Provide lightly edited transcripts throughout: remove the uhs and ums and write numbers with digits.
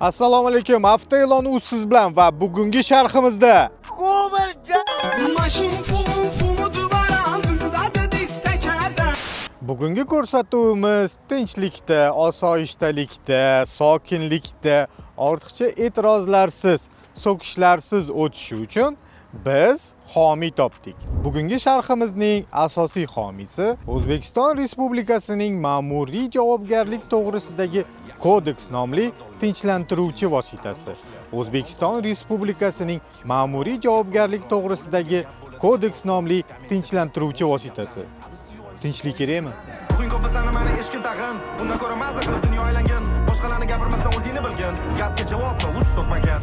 Assalomu alaykum. Hafta e'loni u siz bilan va bugungi sharhimizda bugungi ko'rsatuvimiz tinchlikda, osoyishtalikda, sokinlikda, ortiqcha e'tirozlarsiz, so'kishlarsiz o'tishi uchun biz homiy topdik. Bugungi sharhimizning asosiy homiysi O'zbekiston Respublikasining ma'muriy javobgarlik to'g'risidagi kodeks nomli tinchlantiruvchi vositasi. O'zbekiston Respublikasining ma'muriy javobgarlik to'g'risidagi kodeks nomli tinchlantiruvchi vositasi. Tinchlik kerakmi? Bugun ko'p bizani mana eshkim tag'in. Bundan ko'ra mazza qilib dunyo aylangan. Boshqalarni gapirmasdan o'zingni bilgin. Gapga javobni uch so'kmagan.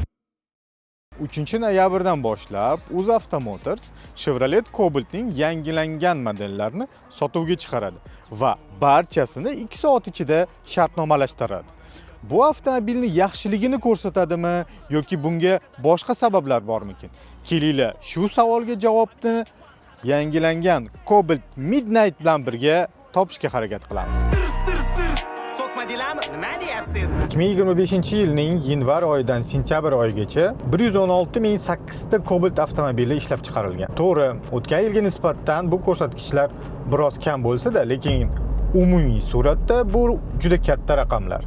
3-noyabrdan boshlab UzAuto Motors Chevrolet Cobalt'ning yangilangan modellarini sotuvga chiqaradi va barchasini 2 soat ichida shartnomalashtiradi. Bu avtomobilni yaxshiligini ko'rsatadimi yoki bunga boshqa sabablar bormikin? Kelinglar, shu savolga javobni yangilangan Cobalt Midnight bilan birga topishga harakat qilamiz. So'kma deylarmi? Nima deyapsiz? 2025-yilning yanvar oyidan sentyabr oyigacha 116.008 ta Cobalt avtomobili ishlab chiqarilgan. To'g'ri, o'tgan yilga nisbatan bu ko'rsatkichlar biroz kam bo'lsa-da, lekin umumiy suratda bu juda katta raqamlar.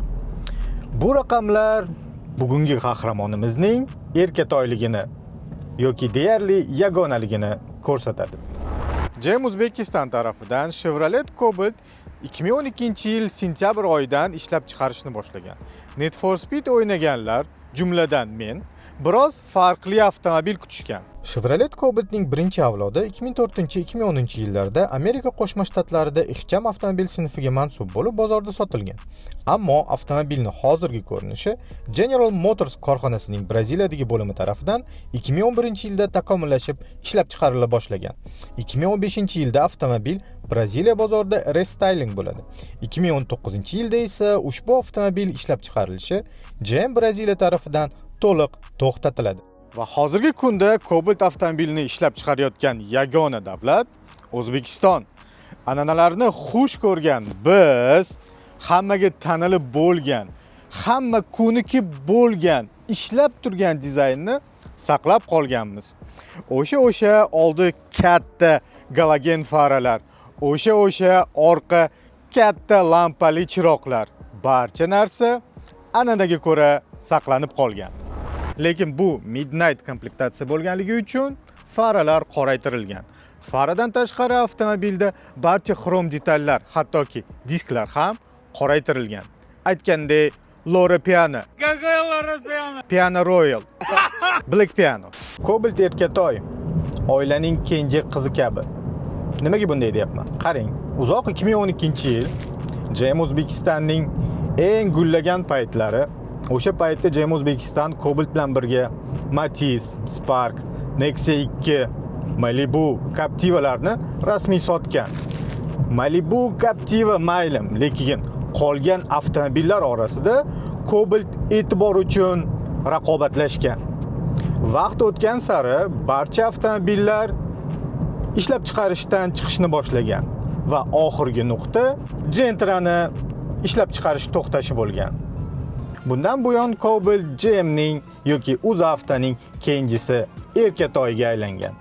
Bu raqamlar bugungi qahramonimizning erkatoyligini yoki deyarli yagonaligini ko'rsatadi. GM Uzbekistan tarafidan Chevrolet Cobalt 2012-yil sentyabr oyidan ishlab chiqarishni boshlagan. Need for Speed o'ynaganlar, jumladan men, biroz farqli avtomobil kutishgan. Chevrolet Cobalt'ning birinchi avlodi 2004-2010-yillarda Amerika Qo'shma Shtatlarida ixcham avtomobil sinfiga mansub bo'lib bozorda sotilgan. Ammo avtomobilning hozirgi ko'rinishi General Motors korxonasining Braziliyadagi bo'limi tomonidan 2011-yilda takomillashib ishlab chiqarila boshlagan. 2015-yilda avtomobil Braziliya bozorida restyling bo'ladi. 2019-yilda esa ushbu avtomobil ishlab chiqarilishi GM Braziliya tarafidan to'liq to'xtatiladi. Va hozirgi kunda Cobalt avtomobilini ishlab chiqarayotgan yagona davlat O'zbekiston. An'analarni xush ko'rgan biz hammaga tanilib bo'lgan, hamma ko'niki bo'lgan, ishlab turgan dizaynni saqlab qolganmiz. O'sha oldi katta galogen faralar, o'sha orqa katta lampali chiroqlar, barcha narsa an'anaga ko'ra saqlanib qolgan. Lekin bu Midnight komplektatsiya bo'lganligi uchun faralar qoraytirilgan. Faradan tashqari avtomobilda barcha xrom detallar, hattoki disklar ham qoraytirilgan. Aytgandek, Lora Piano, Piano Royal, Black Piano. Cobalt erkatoy, oilaning kenja qizi kabi. Nimaga bunday deyapman? Qarang, uzoq 2012-yil GM Uzbekistonning eng gullagan paytlari. O'sha paytda GM Uzbekiston Cobalt bilan birga Matiz, Spark, Nexia 2, Malibu, Captiva'larni rasmiy sotgan. Malibu, Captiva maylim, lekin qolgan avtomobillar orasida Cobalt e'tibor uchun raqobatlashgan. Vaqt o'tgan sari barcha avtomobillar ishlab chiqarishdan chiqishni boshlagan va oxirgi nuqta Gentra'ni ishlab chiqarish to'xtashi bo'lgan. Bundan buyon Cobalt GM'ning yoki UzAvtoning kenjisi erkatoyiga aylangan.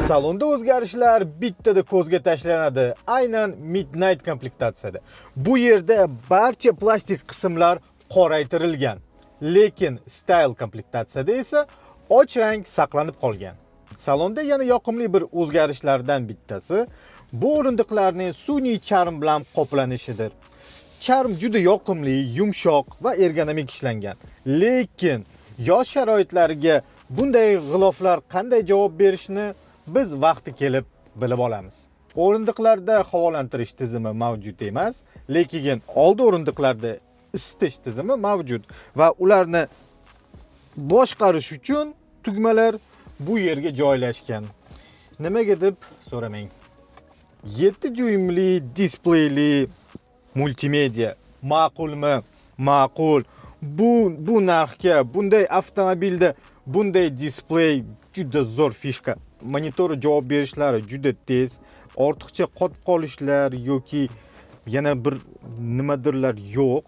Salonda o'zgarishlar bittada ko'zga tashlanadi, aynan Midnight komplektatsiyada. Bu yerda barcha plastik qismlar qoraytirilgan, lekin Style komplektatsiyada esa och rang saqlanib qolgan. Salonda yana yoqimli bir o'zgarishlardan bittasi bu o'rindiqlarning sun'iy charm bilan qoplanishidir. Charm juda yoqimli, yumshoq va ergonomik ishlangan. Lekin yosh sharoitlariga bunday g'iloflar qanday javob berishini biz vaqti kelib bilib olamiz. O'rindiqlarda havolantirish tizimi mavjud emas, lekin old o'rindiqlarda isitish tizimi mavjud va ularni boshqarish uchun tugmalar bu yerga joylashgan. Nimaga deb so'ramang. 7 dyuymli displeyli multimedia ma'qulmi? Ma'qul. Bu narxga, bunday avtomobilda bunday displey juda zo'r fishka. Monitor javob berishlari juda tez, ortiqcha qotib qolishlar yoki yana bir nimadirlar yo'q.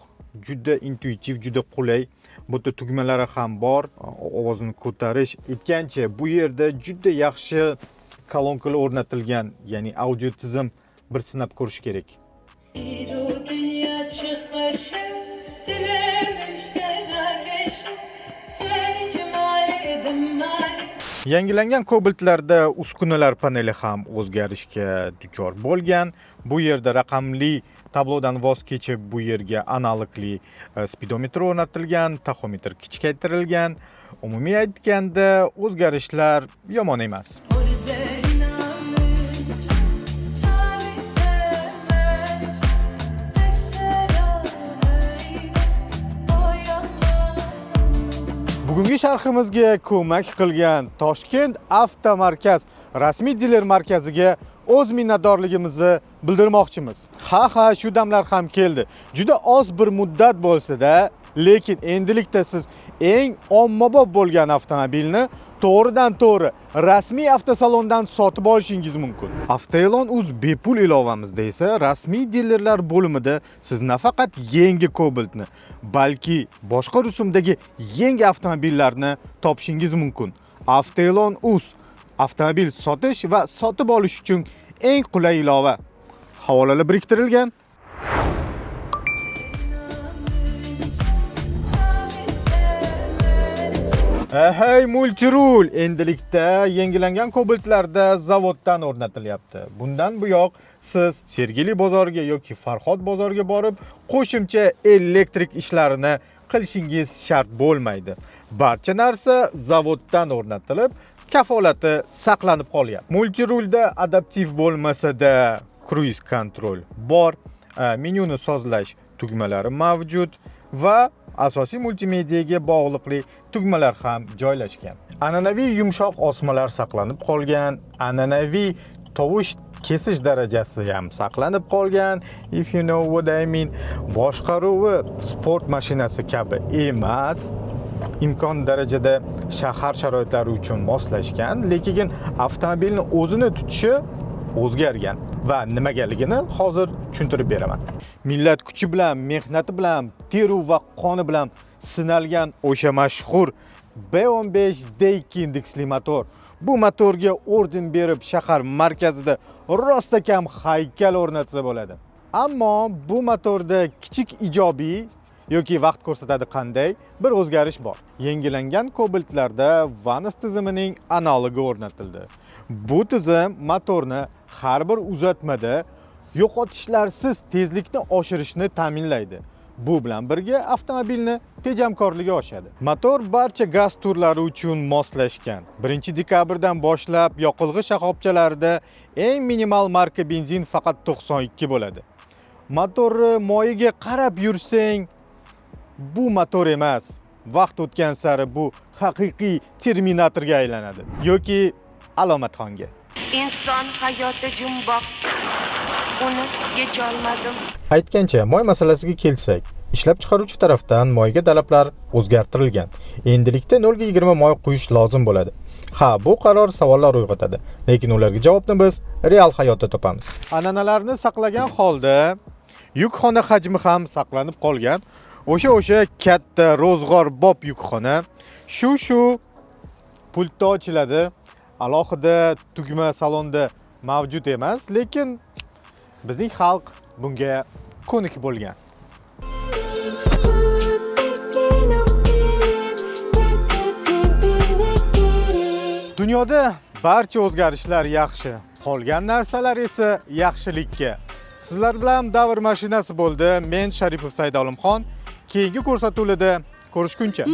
Juda intuitiv, juda qulay. Bu yerda tugmalari ham bor. Ovozni ko'tarish, aytgancha bu yerda juda yaxshi kolonkalar o'rnatilgan, ya'ni audio tizim bir sinab ko'rish kerak. Yangilangan Cobalt'larda uskunalar paneli ham o'zgarishga duchor bo'lgan. Bu yerda raqamli tablodan voz kechib, bu yerga analogli speedometr o'rnatilgan, taxometr kichikaytirilgan. Umumiy aytganda, o'zgarishlar yomon emas. Bugungi sharhimizga ko'mak qilgan Toshkent Avtomarkaz rasmiy diler markaziga o'z minnatdorligimizni bildirmoqchimiz. Ha, shu damlar ham keldi. Juda oz bir muddat bo'lsa-da, lekin endilikda siz eng ommabop bo'lgan avtomobilni to'g'ridan-to'g'ri rasmiy avtosalondan sotib olishingiz mumkin. Avtoelon.uz bepul ilovamizda esa rasmiy dilerlar bo'limida siz nafaqat yangi Cobalt'ni, balki boshqa rusumdagi yangi avtomobillarni topishingiz mumkin. Avtoelon.uz avtomobil sotish va sotib olish uchun eng qulay ilova. Havolalar biriktirilgan. Hey Multirul, endilikda yangilangan Cobalt'larda zavoddan o'rnatilyapti. Bundan buyoq siz Sergeli bozoriga yoki Farhod bozoriga borib, qo'shimcha elektrik ishlarini qilishingiz shart bo'lmaydi. Barcha narsa zavoddan o'rnatilib, kafolati saqlanib qolyapti. Multirulda adaptiv bo'lmasa-da cruise control bor, menyuni sozlash tugmalari mavjud va asosiy multimediaga bog'liqli tugmalar ham joylashgan. An'anaviy yumshoq osmalar saqlanib qolgan, an'anaviy tovush kesish darajasi ham saqlanib qolgan. If you know what I mean. Boshqaruvi sport mashinasi kabi emas. Imkon darajada shahar sharoitlari uchun moslashgan, lekin avtomobilni o'zini tutishi o'zgargan va nimagaligini hozir tushuntirib beraman. Millat kuchi bilan, mehnati bilan, teru va qoni bilan sinalgan o'sha mashhur B15 D2 indeksli motor. Bu motorga orden berib shahar markazida rostakam haykal o'rnatsa bo'ladi. Ammo bu motorda kichik ijobiy yoki vaqt ko'rsatadi qanday bir o'zgarish bor. Yangilangan Cobalt'larda Vanos tizimining analogi o'rnatildi. Bu tizim motorni har bir uzatmada yo'qotishlarsiz tezlikni oshirishni ta'minlaydi. Bu bilan birga avtomobilni tejamkorligi oshadi. Motor barcha gaz turlari uchun moslashgan. 1-dekabrdan boshlab yoqilg'i shoxobchalarida eng minimal marka benzin faqat 92 bo'ladi. Motorni moyiga qarab yursang, bu motor emas. Vaqt o'tgan sari bu haqiqiy Terminatorga aylanadi yoki alomatxonga. Inson hayoti jumboq. Uni yecholmadim. Aytgancha, moy masalasiga kelsak, ishlab chiqaruvchi tarafdan moyga talablar o'zgartirilgan. Endilikda 0.20 moy quyish lozim bo'ladi. Ha, bu qaror savollar uyg'otadi, lekin ularga javobni biz real hayotda topamiz. An'analarni saqlagan holda yukxona hajmi ham saqlanib qolgan. O'sha katta ro'zg'orbob yukxona shu pultda ochiladi. Alohida tugma salonda mavjud emas, lekin bizning xalq bunga ko'nikib bo'lgan. Dunyoda barcha o'zgarishlar yaxshi, qolgan narsalar esa yaxshilikka. Sizlar bilan davr mashinasi bo'ldi. Men Sharipov Saydolimxon. Keyingi ko'rsatuvlarda ko'rishguncha.